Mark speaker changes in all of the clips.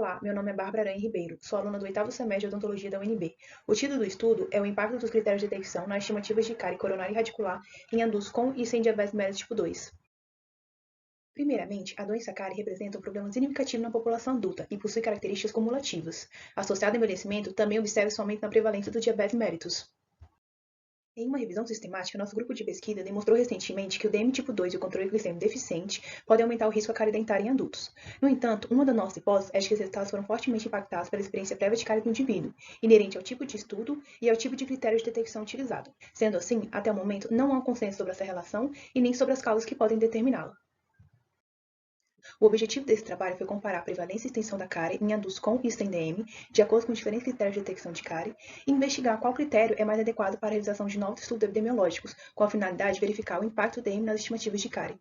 Speaker 1: Olá, meu nome é Bárbara Aranha Ribeiro, sou aluna do 8º semestre de Odontologia da UNB. O título do estudo é o impacto dos critérios de detecção nas estimativas de cárie coronária e radicular em adultos com e sem diabetes mellitus tipo 2. Primeiramente, a doença cárie representa um problema significativo na população adulta e possui características cumulativas. Associado ao envelhecimento, também observa-se um aumento na prevalência do diabetes mellitus. Em uma revisão sistemática, nosso grupo de pesquisa demonstrou recentemente que o DM tipo 2 e o controle glicêmico deficiente podem aumentar o risco à cárie dentária em adultos. No entanto, uma das nossas hipóteses é de que os resultados foram fortemente impactados pela experiência prévia de cárie do indivíduo, inerente ao tipo de estudo e ao tipo de critério de detecção utilizado. Sendo assim, até o momento, não há um consenso sobre essa relação e nem sobre as causas que podem determiná-la. O objetivo desse trabalho foi comparar a prevalência e extensão da cárie em adultos com e sem DM, de acordo com diferentes critérios de detecção de cárie, e investigar qual critério é mais adequado para a realização de novos estudos epidemiológicos, com a finalidade de verificar o impacto do DM nas estimativas de cárie.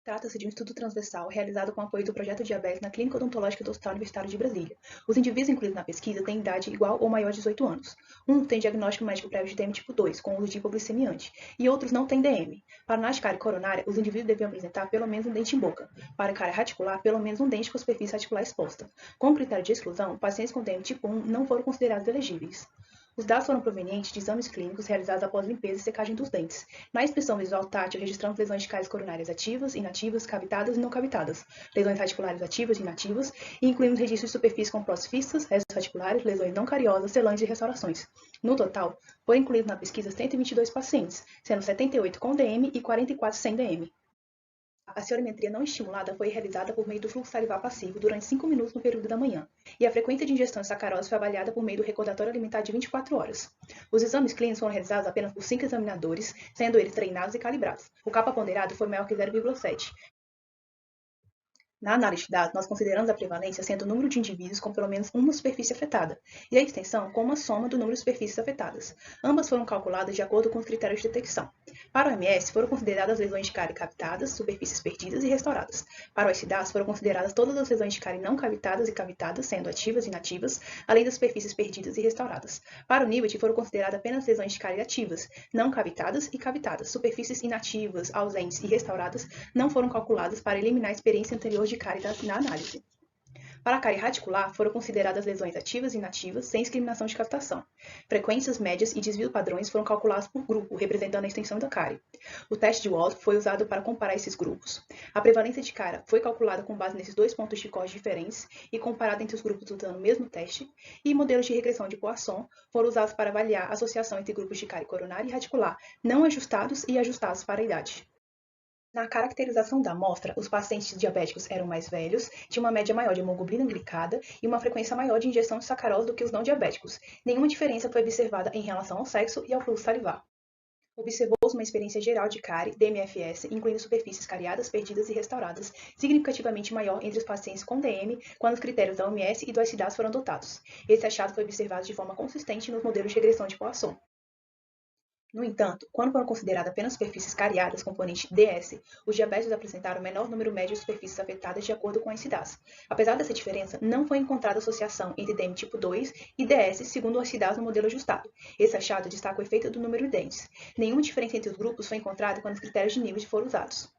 Speaker 1: Trata-se de um estudo transversal realizado com apoio do Projeto Diabetes na Clínica Odontológica do Hospital Universitário de Brasília. Os indivíduos incluídos na pesquisa têm idade igual ou maior de 18 anos. Um tem diagnóstico médico prévio de DM tipo 2, com uso de hipoglicemiante, e outros não têm DM. Para análise de cárie coronária, os indivíduos deviam apresentar pelo menos um dente em boca. Para cárie radicular, pelo menos um dente com superfície radicular exposta. Com critério de exclusão, pacientes com DM tipo 1 não foram considerados elegíveis. Os dados foram provenientes de exames clínicos realizados após limpeza e secagem dos dentes. Na inspeção visual tátil, registramos lesões de cáries coronárias ativas, inativas, cavitadas e não cavitadas, lesões radiculares ativas e inativas, e incluímos registros de superfície com próteses fixas, restos radiculares, lesões não cariosas, selâneas e restaurações. No total, foram incluídos na pesquisa 122 pacientes, sendo 78 com DM e 44 sem DM. A sorometria não estimulada foi realizada por meio do fluxo salivar passivo durante 5 minutos no período da manhã, e a frequência de ingestão de sacarose foi avaliada por meio do recordatório alimentar de 24 horas. Os exames clínicos foram realizados apenas por 5 examinadores, sendo eles treinados e calibrados. O kappa ponderado foi maior que 0,7. Na análise de dados, nós consideramos a prevalência sendo o número de indivíduos com pelo menos uma superfície afetada, e a extensão com uma soma do número de superfícies afetadas. Ambas foram calculadas de acordo com os critérios de detecção. Para o OMS, foram consideradas lesões de cárie cavitadas, superfícies perdidas e restauradas. Para o SDAS, foram consideradas todas as lesões de cárie não cavitadas e cavitadas, sendo ativas e inativas, além das superfícies perdidas e restauradas. Para o NIBT, foram consideradas apenas lesões de cárie ativas, não cavitadas e cavitadas. Superfícies inativas, ausentes e restauradas não foram calculadas para eliminar a experiência anterior de cárie na análise. Para a cárie radicular, foram consideradas lesões ativas e inativas, sem discriminação de cavitação. Frequências médias e desvio padrões foram calculados por grupo, representando a extensão da cárie. O teste de Wald foi usado para comparar esses grupos. A prevalência de cárie foi calculada com base nesses dois pontos de corte diferentes e comparada entre os grupos usando o mesmo teste, e modelos de regressão de Poisson foram usados para avaliar a associação entre grupos de cárie coronária e radicular, não ajustados e ajustados para a idade. Na caracterização da amostra, os pacientes diabéticos eram mais velhos, tinham uma média maior de hemoglobina glicada e uma frequência maior de injeção de sacarose do que os não diabéticos. Nenhuma diferença foi observada em relação ao sexo e ao fluxo salivar. Observou-se uma experiência geral de cárie, DMFS, incluindo superfícies cariadas, perdidas e restauradas, significativamente maior entre os pacientes com DM, quando os critérios da OMS e do SDAS foram adotados. Esse achado foi observado de forma consistente nos modelos de regressão de Poisson. No entanto, quando foram consideradas apenas superfícies cariadas, componente DS, os diabéticos apresentaram o menor número médio de superfícies afetadas de acordo com a SIDAS. Apesar dessa diferença, não foi encontrada associação entre DM tipo 2 e DS segundo o SIDAS no modelo ajustado. Esse achado destaca o efeito do número de dentes. Nenhuma diferença entre os grupos foi encontrada quando os critérios de nível foram usados.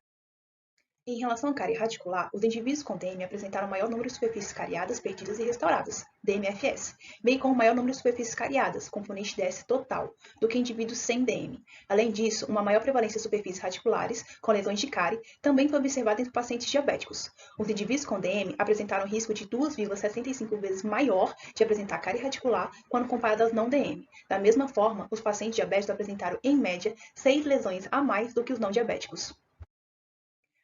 Speaker 1: Em relação à cárie radicular, os indivíduos com DM apresentaram maior número de superfícies cariadas, perdidas e restauradas, DMFS, bem como maior número de superfícies cariadas, componente DS total, do que indivíduos sem DM. Além disso, uma maior prevalência de superfícies radiculares, com lesões de cárie, também foi observada entre pacientes diabéticos. Os indivíduos com DM apresentaram risco de 2,65 vezes maior de apresentar cárie radicular quando comparado aos não DM. Da mesma forma, os pacientes diabéticos apresentaram, em média, 6 lesões a mais do que os não diabéticos.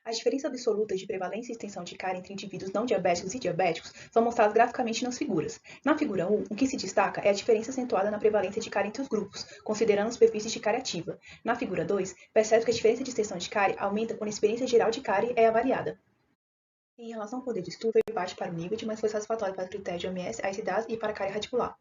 Speaker 1: As diferenças absolutas de prevalência e extensão de cárie entre indivíduos não diabéticos e diabéticos são mostradas graficamente nas figuras. Na figura 1, o que se destaca é a diferença acentuada na prevalência de cárie entre os grupos, considerando as superfícies de cárie ativa. Na figura 2, percebe que a diferença de extensão de cárie aumenta quando a experiência geral de cárie é avaliada. Em relação ao poder de estudo, foi baixo para o NIBT, mas foi satisfatório para o critério de OMS, AICDAS e para a cárie radicular.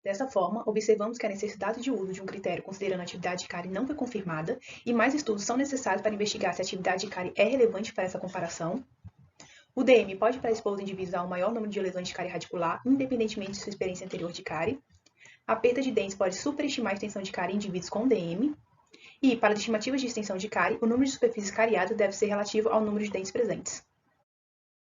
Speaker 1: Dessa forma, observamos que a necessidade de uso de um critério considerando a atividade de cárie não foi confirmada e mais estudos são necessários para investigar se a atividade de cárie é relevante para essa comparação. O DM pode predispor os indivíduos a um maior número de lesões de cárie radicular, independentemente de sua experiência anterior de cárie. A perda de dentes pode superestimar a extensão de cárie em indivíduos com DM. E, para as estimativas de extensão de cárie, o número de superfícies cariadas deve ser relativo ao número de dentes presentes.